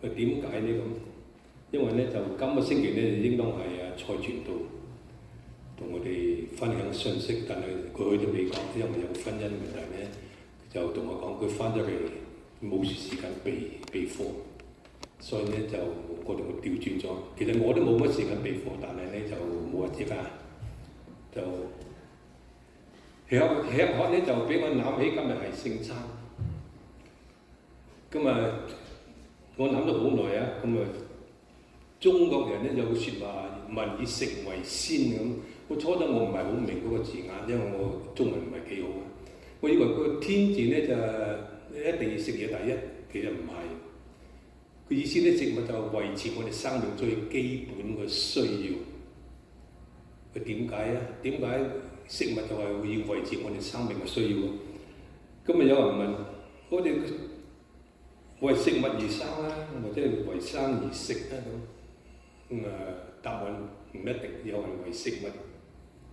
點解呢咁？因為咧就今個星期咧應當係蔡傳道同我哋分享信息，但係佢去咗美國，因為有婚姻問題咧，就同我講佢翻咗嚟冇時間備課，所以咧就我哋會調轉咗。其實我都冇乜時間備課，但係咧就冇一節就吃喝咧就俾我諗起今日係聖餐。咁我諗咗好耐啊，中國人咧有個説話，民以食為先咁。我初初我唔係好明嗰個字眼，因為我中文唔係幾好啊。我以為個天字咧就一定要食嘢第一，其實唔係。佢意思咧，食物就維持我哋生命最基本嘅需要。佢點解啊？點解食物就係要維持我哋生命嘅需要？咁有人問我哋為食物而生啦，或者係為生而食啦咁。答案唔一定，有人為食物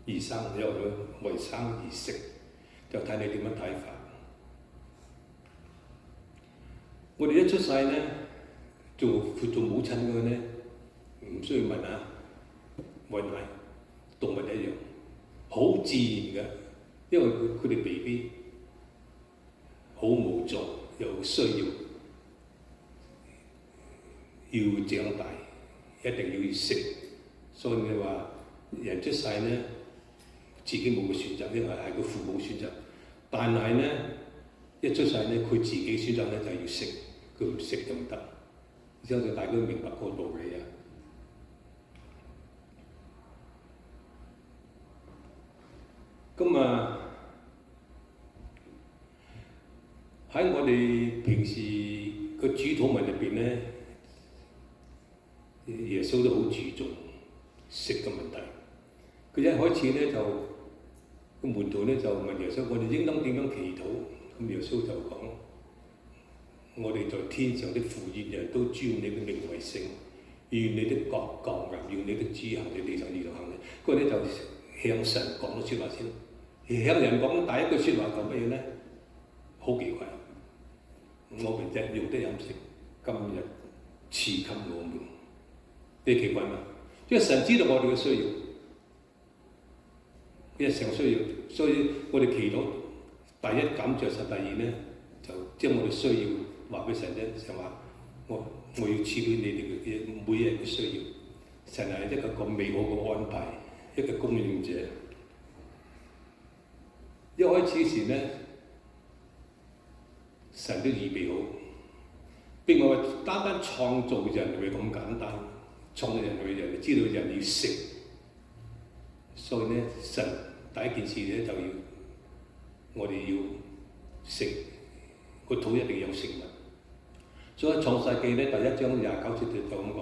而生，有人為生而食，就睇你點樣睇法。我哋一出世咧，做母親嘅咧，唔需要問啊，餵奶，動物一樣，好自然嘅，因為佢哋 BB 好無助，有需要長大。一定要食，所以你話人出世咧，自己冇個選擇，因為係個父母選擇。但係咧，一出世咧，佢自己選擇咧就係要食，佢唔食就唔得。相信大家都明白嗰個道理啊。咁喺我哋平時個主禱文入邊咧。耶穌都好注重食嘅問題。佢一開始咧就個門徒咧就問耶穌：我哋應當點樣祈禱？咁耶穌就講：我哋在天上的父，願人都尊你嘅名為聖，願你的國降臨，願你的旨行在地上如同行咧。嗰個咧就向神講咗説話先，向人講第一句説話就乜嘢咧？好奇怪！我們日用的飲食，今日賜給我們。你奇怪嘛？因為神知道我哋嘅需要，日常需要，所以我哋祈禱第一感謝神，第二咧就將我哋需要話俾神聽，就話我要賜俾你哋嘅每日嘅需要。神係一個咁美好嘅安排，一個供應者。一開始時咧，神都預備好，並唔係單單創造人類咁簡單。創造人類知道人要食，所以咧神第一件事咧就要我哋要食，個肚一定有食物。所以創世記咧第一章29節就咁講：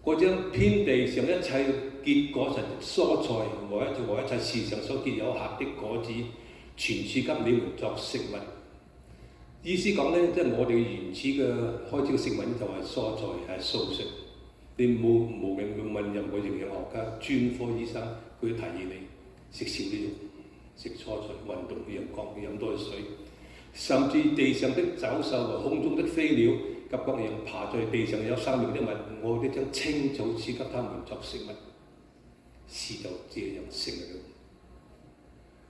嗰將遍地上一切結果實的蔬菜和一切樹上所結有核的果子，全賜給你們作食物。意思講咧，即係我哋原始嘅開始嘅食物就係蔬菜係素食。你冇問任何營養學家、專科醫生，佢提議你食少啲肉、食蔬菜、運動、陽光、飲多啲水，甚至地上的走獸和空中的飛鳥及各樣爬在地上有生命的物，我哋將青草賜給他們作食物，是就這樣成了。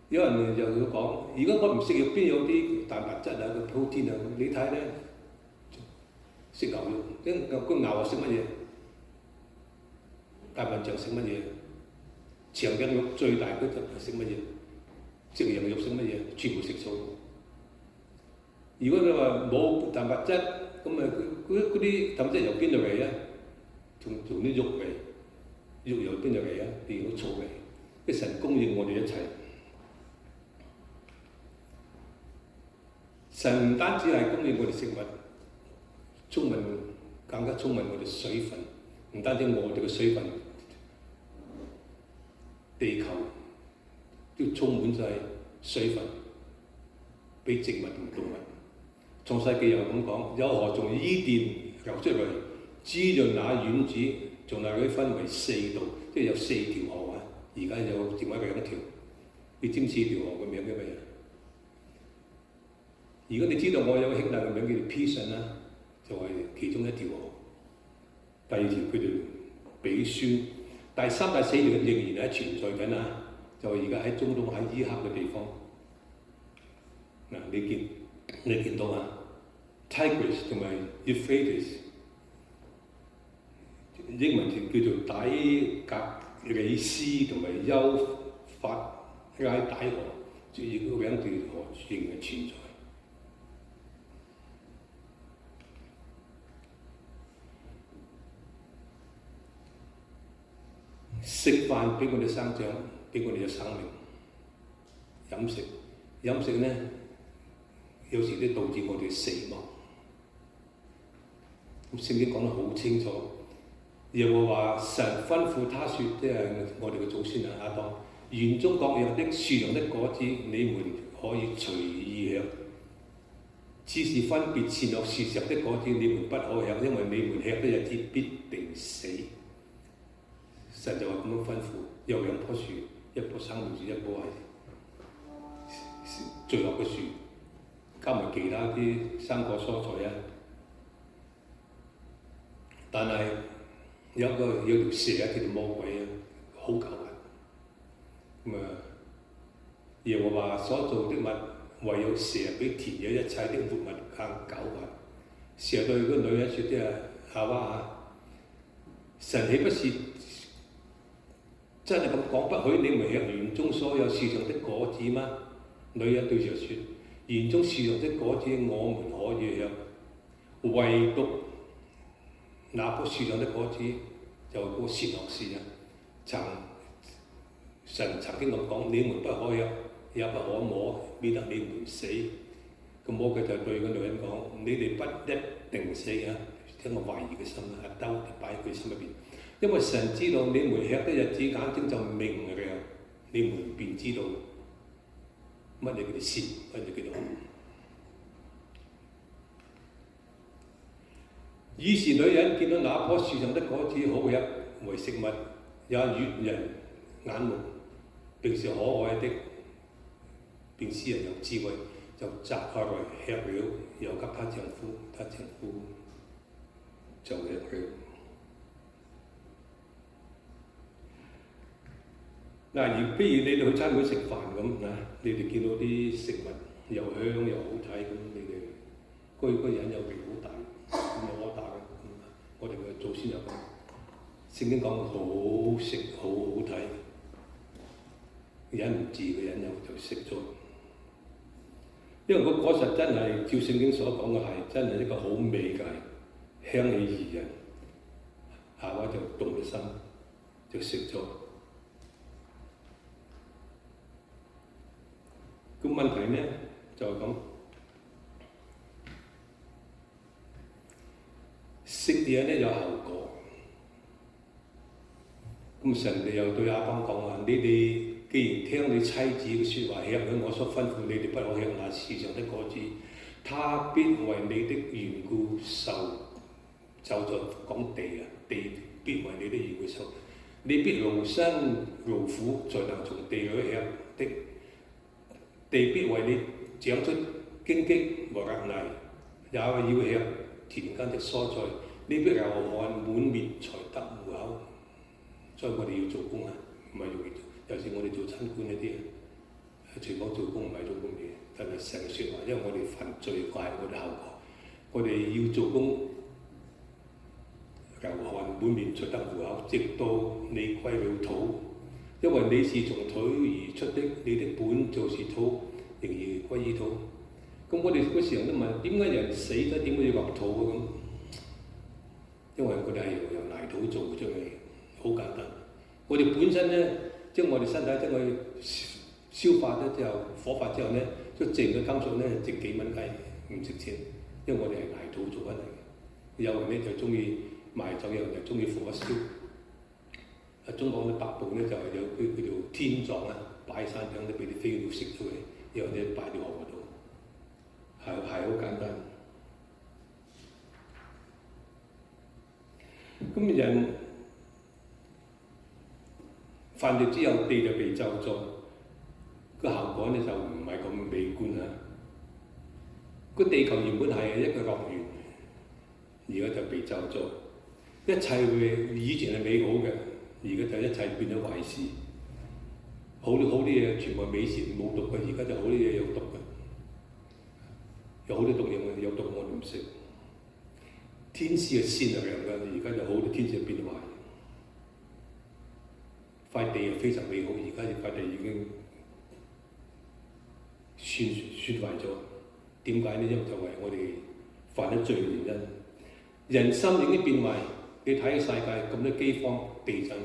有人又要講：如果我唔食肉，邊有啲蛋白質啊、個 protein 啊？你睇咧，食牛肉，個牛食乜嘢？大笨象食乜嘢？長頸鹿最大嗰隻係食乜嘢？食羊肉食乜嘢？全部食素。如果你話冇蛋白質，咁嗰啲蛋白質由邊度嚟啊？從啲肉嚟，肉由邊度嚟啊？譬如草嚟，啲神供應我哋一切。神唔單止係供應我哋食物，更加聰明我哋水分，唔單止我哋嘅水分。地球都充滿晒水分，俾植物同動物。創世記又咁講：有河從伊甸流出嚟，滋潤那院子，從那裏分為4道，即係有4條河啊！而家有剩翻2條。你知唔知條河嘅名叫乜嘢？如果你知道我有個兄弟嘅名叫做 Pearson 啦，就係其中一條河。第二條佢哋比宣，第3、第4條仍然係存在緊啊！就係而家喺中東喺伊克嘅地方嗱，你見到啊 ，Tigris 同埋 Euphrates， 英文就叫做底格里斯同埋幼發拉底河，主要嗰兩條河仍然存在。食飯俾我哋生長，俾我哋嘅生命。飲食咧，有時都導致我哋死亡。咁聖經講得好清楚，耶和華神吩咐他說，即係我哋嘅祖先啊亞當，園中各樣的樹上的果子，你們可以隨意吃，只是分別善惡樹上的果子，你們不可吃，因為你們吃的日子必定死。神就話咁樣吩咐，有2棵樹，一棵生命樹，一棵係罪惡嘅樹，加埋其他啲生果蔬菜啊。但係有條蛇啊，叫做魔鬼啊，好狡猾。咁啊，耶和華所造的物，唯有蛇比田野一切的活物更狡猾。蛇對嗰女人説：即係夏娃啊，神豈不是真係咁講，不許你們吃園中所有樹上的果子嗎？女人對蛇説：園中樹上的果子我們可以吃，唯獨那棵樹上的果子就係嗰個善惡樹啊。神曾經咁講：你們不可吃，也不可摸，免得你們死。咁魔鬼就對個女人講：你哋不一定死啊！將個懷疑嘅心啊，兜擺喺佢心入邊。因為神知道你們吃的日子，眼睛就明亮，你們便知道乜嘢叫做善，乜嘢叫做惡。於是女人見到那棵樹上的果子好吃為食物，也悅人眼目，並是可愛的，便使人有智慧，就摘下來吃了，又給她丈夫，她丈夫就吃了。嗱，譬如你哋去餐館食飯咁啊，你哋見到啲食物又香又好睇咁，你哋嗰人又味好大，咁有柯打嘅。我哋嘅祖先又講，聖經講好食好好睇，忍唔住嘅人就食咗。因為個果實真係照聖經所講嘅係真係一個好美嘅，香氣怡人。夏娃就動咗心，就食咗。咁問題呢就係咁，食嘢呢有後果。咁神哋又對亞當講話：你哋既然聽你妻子嘅説話，吃了我所吩咐你哋不可吃那樹上的果子，他必為你的緣故受咒詛。講地啊，地必為你的緣故受，你必勞身勞苦，才能從地裏吃的。地必為你長出荊棘和蒺藜，也要吃田間的蔬菜。你必流汗滿面才得糊口。所以我哋要做工啊，唔係容易做。尤其是我哋做餐館嗰啲啊，廚房做工唔係做工嘅，但係成日説話，因為我哋犯罪怪我哋後果。我哋要做工，流汗滿面才得糊口，直到你歸了土。因為你是從土而出的，你的本就是土，仍然歸於土。咁我哋嗰時候都問：點解人死咗點解要入土咁？因為佢哋係由泥土做出嚟，好簡單。我哋本身咧，將我哋身體將佢消化咗之後，火化之後咧，將剩嘅金屬咧值幾蚊雞，唔值錢，因為我哋係泥土做翻嚟嘅。有人咧就中意賣酒，有人就中意火燒。中國嘅北部咧就係有啲叫做天葬啊，擺山頂咧俾啲飛鳥食咗佢，然後咧擺啲河度，係好簡單。咁人犯罪之後，地就被咒詛，個效果咧就唔係咁美觀啊！個地球原本係一個樂園，而家就被咒詛。一切會以前係美好嘅，而家就一切變咗壞事。好啲嘢全部美善冇毒嘅，而家就好啲嘢有毒嘅，有好多毒嘢有毒我哋唔識。天使係善良嘅，而家就好多天使變壞。塊地係非常美好，而家塊地已經損壞咗。點解呢？因為就係我哋犯咗罪嘅原因。人心已經變壞，你睇世界咁多饑荒、地震、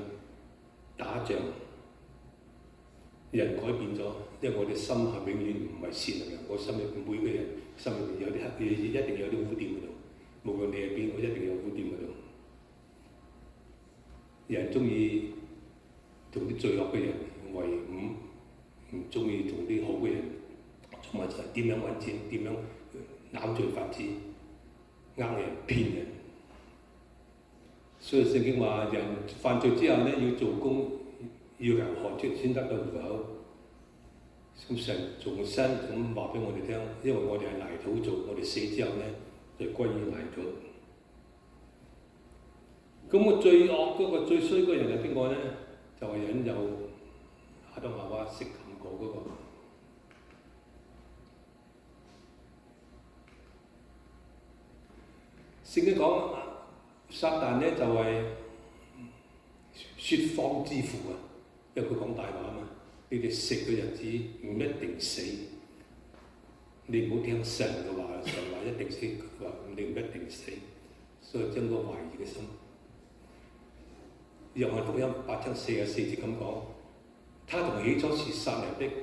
打仗，人改變咗，因為我哋心係永遠唔係善良嘅。我心裏邊每個人心裏邊有啲黑嘢，一定有啲污點喺度。無論你係邊個，一定有污點喺度。人中意同啲罪惡嘅人為伍，唔中意同啲好嘅人做埋一齊。點樣揾錢？點樣攬罪發展？呃人騙人。所以聖經話：人犯罪之後咧，要做工，要由何處先得到糊口？咁神重新咁話俾我哋聽，因為我哋係泥土做，我哋死之後咧就歸於泥土。咁個最惡嗰個最衰嗰個人係邊個咧？就係引誘亞當夏娃食禁果嗰個。聖經講撒旦咧就係説謊之父啊，因為佢講大話啊嘛。你哋食嘅日子唔一定死，你唔好聽神嘅話，神話一定死，佢話你唔一定死，所以將個懷疑嘅心。約翰福音8章44節咁講，他從起初是殺人的，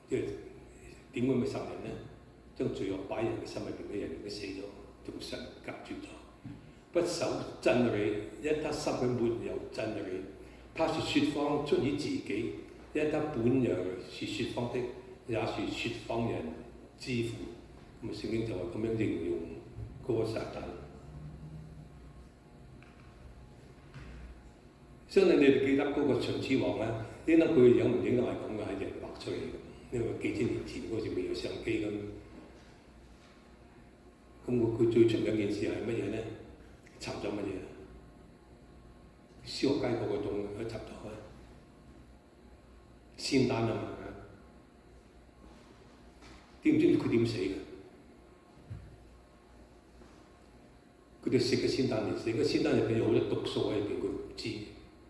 即係點會咪殺人呢？將罪惡擺喺人嘅心裏邊嘅人已經死咗，同神隔絕咗。不守真理，因他心裏沒有真理。他是説謊出於自己，因他本樣是説謊的，也是説謊人之父。咁聖經就係咁樣形容嗰個撒旦。相信你哋記得嗰個秦始皇咧，應該佢嘅樣唔應該係咁嘅，係人畫出嚟嘅，因為幾千年前嗰時未有相機咁。咁佢最出名件事係乜嘢咧？插咗乜嘢？燒雞嗰個洞佢插咗開，仙丹啊嘛，知唔知佢點死嘅？佢哋食嘅仙丹嚟死，個仙丹入邊有好多毒素喺入邊，佢唔知。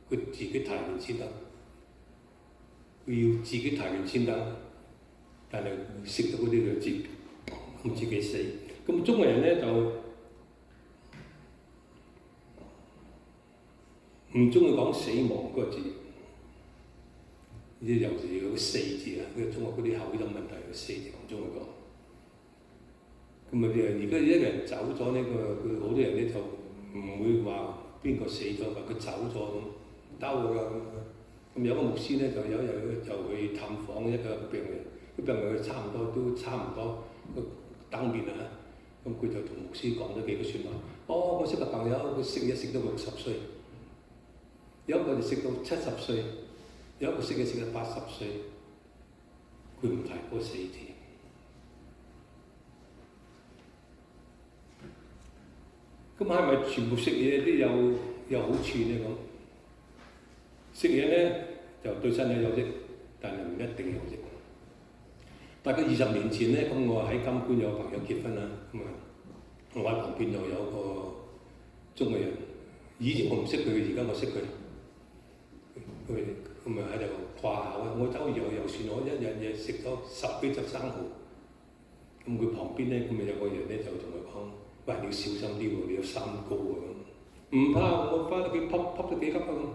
佢自己提煉先得，佢要自己提煉先得，但係食到嗰啲就自己死。咁中國人咧就唔中意講死亡嗰個字，尤其是有個死字啊，因為中國嗰啲口音問題，個死字唔中意講。咁啊，而家一個人走咗呢個，佢好多人咧就唔會話邊個死咗，話佢走咗咁。兜㗎咁有個牧師咧，就有一日就去探訪一個病人，個病人佢差唔多個燈滅啦，咁佢就同牧師講咗幾句説話。我識個朋友，佢食嘢食到60歲，有一個就食到70歲，有一個食嘢食到80歲，佢唔提嗰死字。咁係咪全部食嘢都有好處咧？咁？食嘢咧就對身體有益，但係唔一定有益。大概20年前咧，咁我喺金冠有個朋友結婚啦，咁啊，我喺旁邊又有個中國人，以前我唔識佢，而家我識佢，佢咁啊喺度誇口，我周遊又算我一日嘢食咗10幾隻生蠔，咁佢旁邊咧咁啊有個人咧就同佢講：喂，你要小心啲喎，你有三高喎咁。唔怕，我翻屋企撲咗幾粒啊！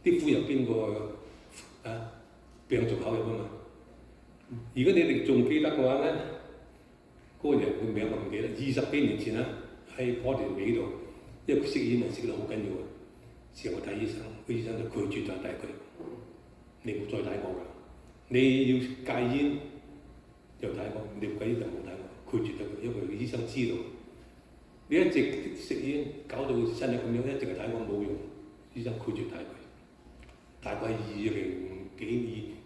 啲苦入邊個啊病從口入啊嘛！如果你哋仲記得嘅話咧，嗰個人個名我唔記得。20幾年前啦，喺波田尾度，因為佢食煙係食得好緊要啊。時候我睇醫生，個醫生就拒絕咗帶佢，你唔好再睇我㗎。你要戒煙就睇我，你唔戒煙就冇睇我，拒絕咗佢，因為個醫生知道你一直食煙搞到身體咁樣，一直係睇我冇用，醫生拒絕睇佢。大概2001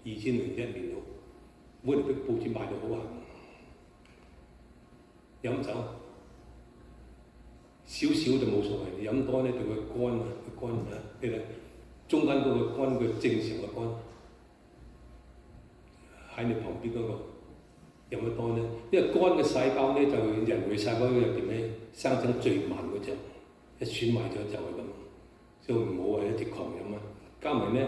年度，每日啲報紙賣到好行。飲酒少少就冇所謂，飲多咧對個肝啊，個肝啊，你睇中間嗰個肝嘅正常嘅肝喺你旁邊嗰個飲得多咧，因為肝嘅細胞咧就人類細胞入邊咧生長最慢嗰隻，一損壞咗就係咁，所以唔好話一直狂飲啊！加埋咧，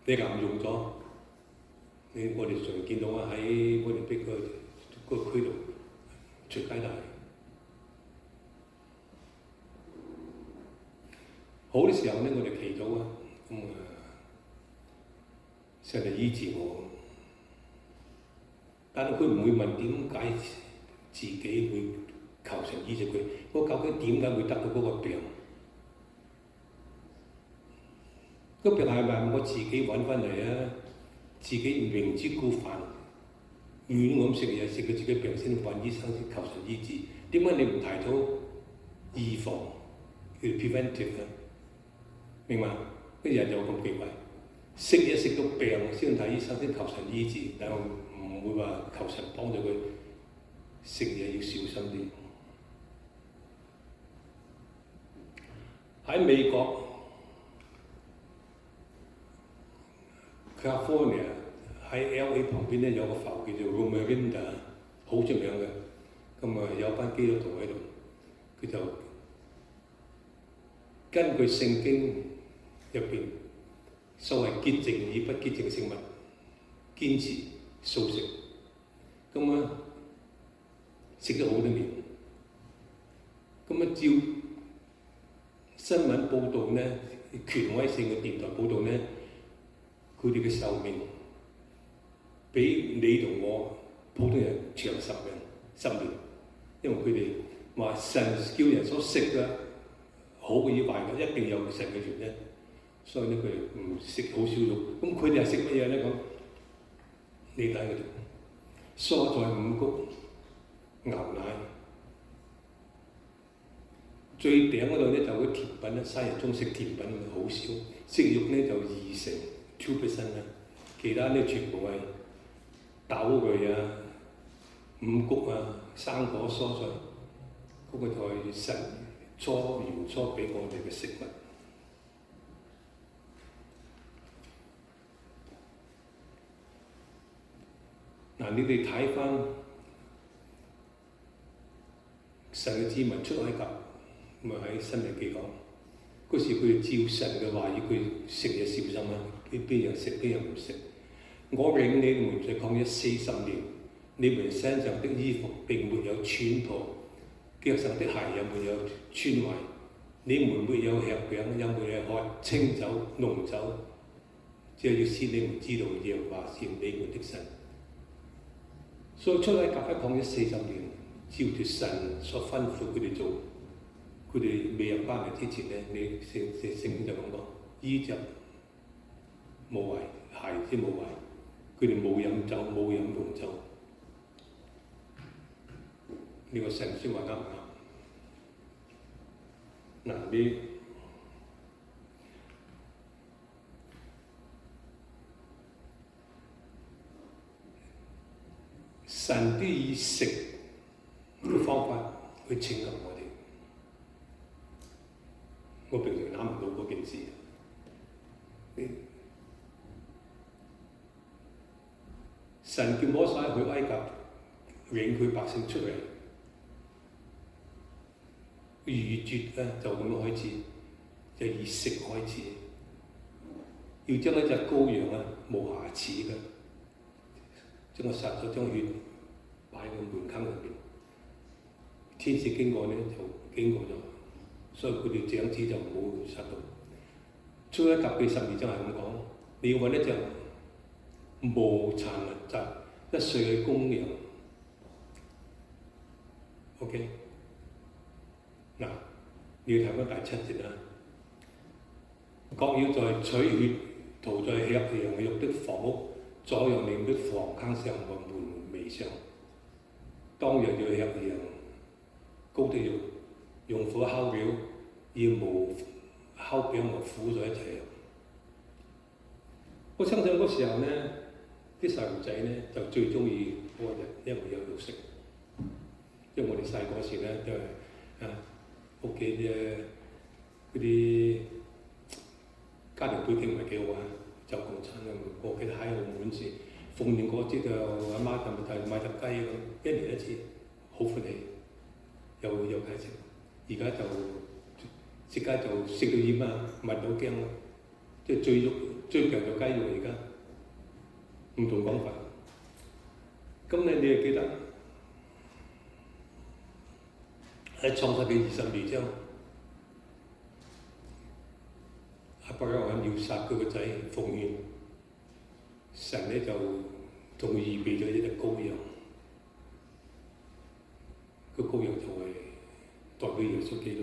你濫用咗，我哋常見到啊喺我哋逼個區度隨街都係。好嘅時候咧，我哋祈禱啊，上嚟醫治我。但係佢唔會問點解自己會求神醫治佢，我究竟點解會得到嗰個病？個病係咪我自己揾翻嚟啊？自己明知故犯，亂咁食嘢，食到自己病先揾醫生先求神醫治。點解你唔提早預防叫 preventive 啊？明嘛？啲人就咁奇怪，食嘢食到病先睇醫生先求神醫治，但係唔會話求神幫助佢食嘢要小心啲。喺美國 California 喺 LA 旁邊咧有個埠叫做 Loma Linda， 好出名嘅。咁啊有班基督徒喺度，佢就根據聖經入邊所謂潔淨與不潔淨嘅食物，堅持素食。咁啊食咗好多年，咁啊照新聞報導咧，權威性嘅電台報導咧，佢哋嘅壽命比你同我普通人長10年，因為佢哋話神叫人所食嘅好嘅與壞嘅，一定有神嘅原因，所以咧佢哋唔食好少肉。咁佢哋係食乜嘢咧？咁你睇佢哋蔬菜五穀、牛奶，最頂嗰度咧就嗰甜品啦，西人中食甜品好少，食肉咧就2% 啦，其他咧全部係豆類啊、五穀啊、生果蔬菜，嗰個就係神原初俾我哋嘅食物。嗱，你哋睇翻神嘅子民出埃及，咁啊喺申命記講，嗰時佢哋照神嘅話語，佢食嘢小心啊，邊人食邊人唔食。我領你們在曠野40年，你們身上的衣服並沒有穿破，腳上的鞋也沒有穿壞，你們沒有吃餅，也沒有喝清酒濃酒，這要使你們知道耶和華是你們的神。所以出埃及喺曠野40年，照住神所吩咐佢哋做，佢哋未入迦南之前咧，你聖經就咁講，衣着冇壞，鞋先冇壞，佢哋冇飲酒，冇飲濃酒。呢個神説話啱唔啱？嗱，你神都以食嘅方法去拯救我哋，我平常諗唔到嗰件事。神叫摩西去埃及，領佢百姓出嚟，逾越咧就咁開始，就以食開始，要將一隻羔羊啊無瑕疵嘅，將佢殺咗，將血擺喺個門檻入邊。天使經過咧就經過咗，所以佢哋長子就冇殺到。出埃及記12章係咁講，你要揾一隻無殘疾1歲嘅公羊。OK， 嗱，你要睇翻第7節啦。國要在取血塗在吃羊肉的房屋左右兩的房坑上和門楣上。當日要吃羊羔的肉，用火烤了，要無烤餅和苦在一齊。我相信嗰時候咧，啲細路仔咧就最中意嗰個人，因為有肉食。因為我哋細個時咧都係屋企嗰啲家庭背景唔係幾好啊，就共產啊，過幾喺澳門時，逢年過節就阿媽就買隻雞咁，一年一次，好歡喜，有雞食。而家就食雞就食到厭啊，聞到驚啊，即係最強就雞肉而家，唔同講法。咁你又記得喺創世記22章，亞伯拉罕要殺佢個仔奉獻，神咧就同佢預備咗一隻羔羊，個羔羊就係代表耶穌基督。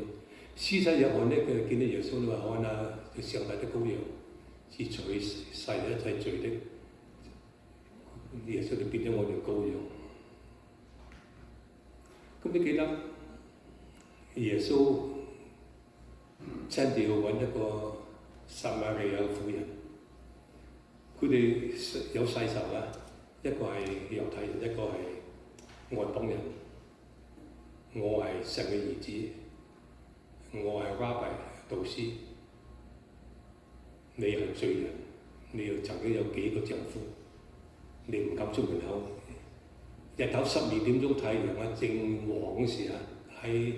施洗約翰咧，佢見到耶穌，你話看啊，上帝的羔羊，是除去世一切罪的。耶穌就變咗我哋羔羊。咁你記得耶穌親自去揾一個撒瑪利亞婦人，佢哋有世仇啦，一個係猶太人，一個係外邦人。我係神嘅兒子，我係 Rabbi 導師，你係罪人，你又曾經有幾個丈夫，你唔敢出門口。日頭12點鐘太陽啊正黃嗰時啊，喺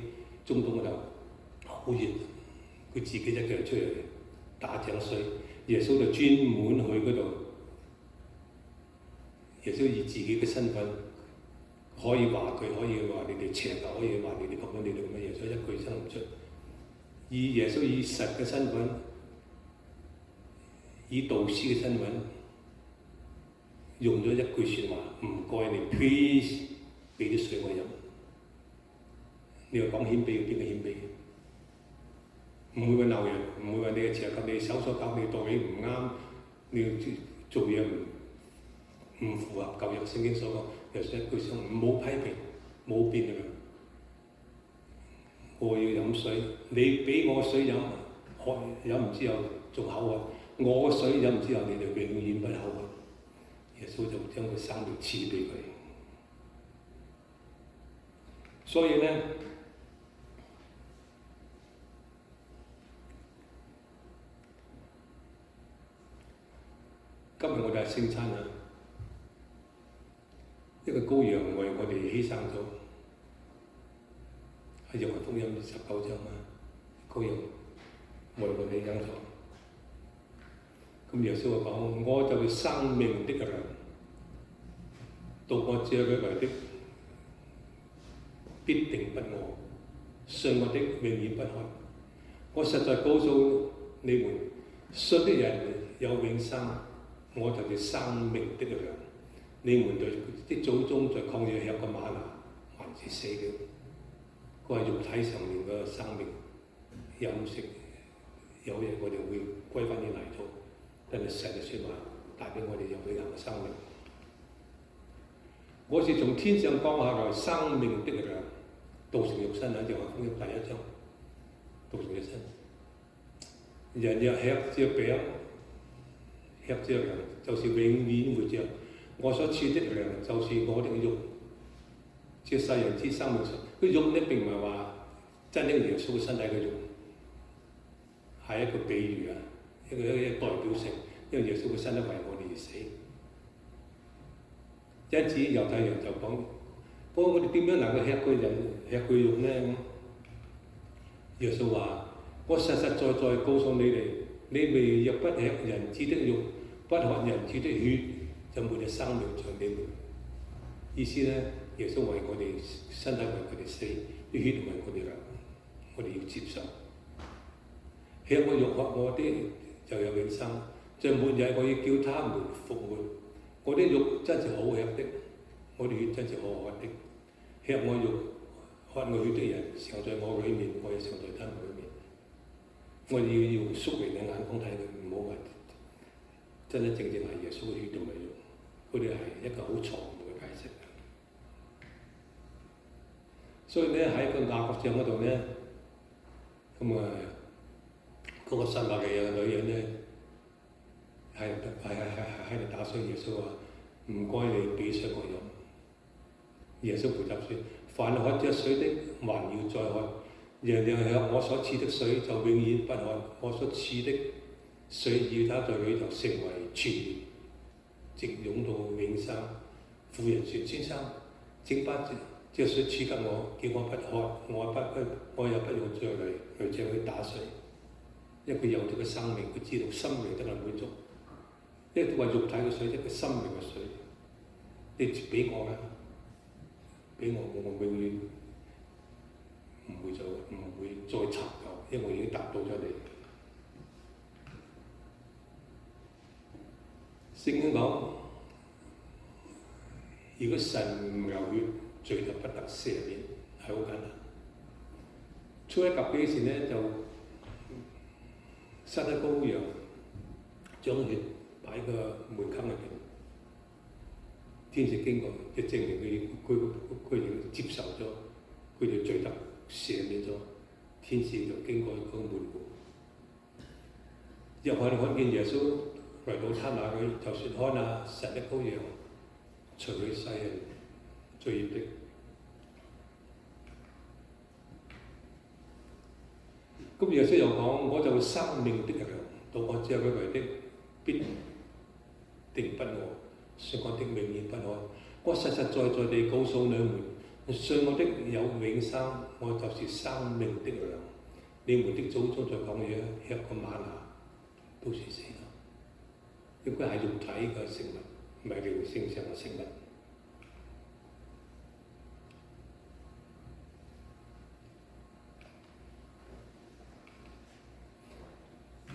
中東嗰度好熱，佢自己一個人出嚟打井水。耶穌就專門去嗰度，耶穌以自己嘅身份可以話佢，可以話你哋邪教，可以話你哋咁樣，你哋咁樣。耶穌一句生唔出。耶穌以神嘅身份，以導師嘅身份，用咗一句説話：唔該你 please 俾啲水我飲。你又講謙卑，邊個謙卑？唔會話鬧人，唔會話你嘅邪教，你手所教你道理唔啱，你要做嘢唔符合舊約聖經所講。又說一句說唔好批評，冇變㗎。我要飲水，你俾我水飲，我飲唔之後仲口渴，我嘅水飲唔之後，你哋永遠不口渴。耶穌就將佢生命賜俾佢。所以咧，今日我哋係聖餐啊！一個羔羊為我哋犧牲咗，係約翰福音19章啊，羔羊為我哋犧牲咗。咁耶穌話講：我就係生命的糧，到我這裏來的必定不餓，信我的永遠不渴。我實在告訴你們，信的人有永生，我就係生命的糧。你們對啲祖宗在曠野吃過嗎哪，還是死了。佢係肉體上面嘅生命，飲食有日我哋會歸翻啲泥土，但係神嘅説話帶俾我哋有永恆嘅生命。我是從天上降下來生命的糧，道成肉身啊！約翰福音第1章，道成肉身。人若吃這餅，吃這糧，就是永遠活着。我所賜的糧就是我的肉，這世人之生命。個肉咧並唔係話真正耶穌身體嘅肉，係一個比喻啊，一個代表性。因為耶穌嘅身體為我哋而死，因此猶太人就講：不過我哋點樣能夠吃佢肉呢？耶穌話：我實實在在告訴你哋，你哋若不吃人子的肉，不喝人子的血，就沒有生命在你們。意思咧，耶穌為我哋身體為佢哋死，啲血為我哋流，我哋要接受。吃我肉喝我啲就有永生，在末日我要叫他們復活。我啲肉真是好吃的，我啲血真是可喝的。吃我肉喝我血的人，常在我裏面，我亦常在他們裏面。我哋要用屬靈嘅眼光睇佢，唔好話真真正正係耶穌嘅血同埋肉。佢哋係一個好錯誤嘅解釋。所以咧喺個雅各章嗰度咧，咁嗰個撒瑪利亞嘅女人咧喺度打衰耶穌話：唔該你俾水我飲。耶穌回答說：凡喝這水的，還要再喝；人若喝我所賜的水，就永遠不渴。我所賜的水，要他在裏頭成為泉源，直湧到永生。婦人說：先生，請把這水賜給我，叫我不渴，我也不用再來這裏打水。因為佢有咗個生命，佢知道生命得嚟滿足。因為佢話肉體嘅水，一個生命嘅水，你俾我啦，俾我永遠唔會再尋求，因為我已經達到咗你。聖經講，如果神唔流血，罪就不得赦免，係好簡單。出埃及記時呢，就殺咗羔羊，將血擺喺個門檻入邊。天使經過，就證明佢哋接受咗，佢哋罪得赦免咗。天使就經過嗰個門戶，入去看見耶穌嚟到他那裏，就説：看啊，神的羔羊，除去世人罪孽的。咁耶穌又講：我就生命的糧，到我這裏來的必定不餓，信我的永遠不渴。我實實在在地告訴你們，信我的有永生，我就是生命的糧。你們的祖宗在曠野吃過嗎哪，都是死了。應該係肉體嘅食物，唔係靈性上嘅食物。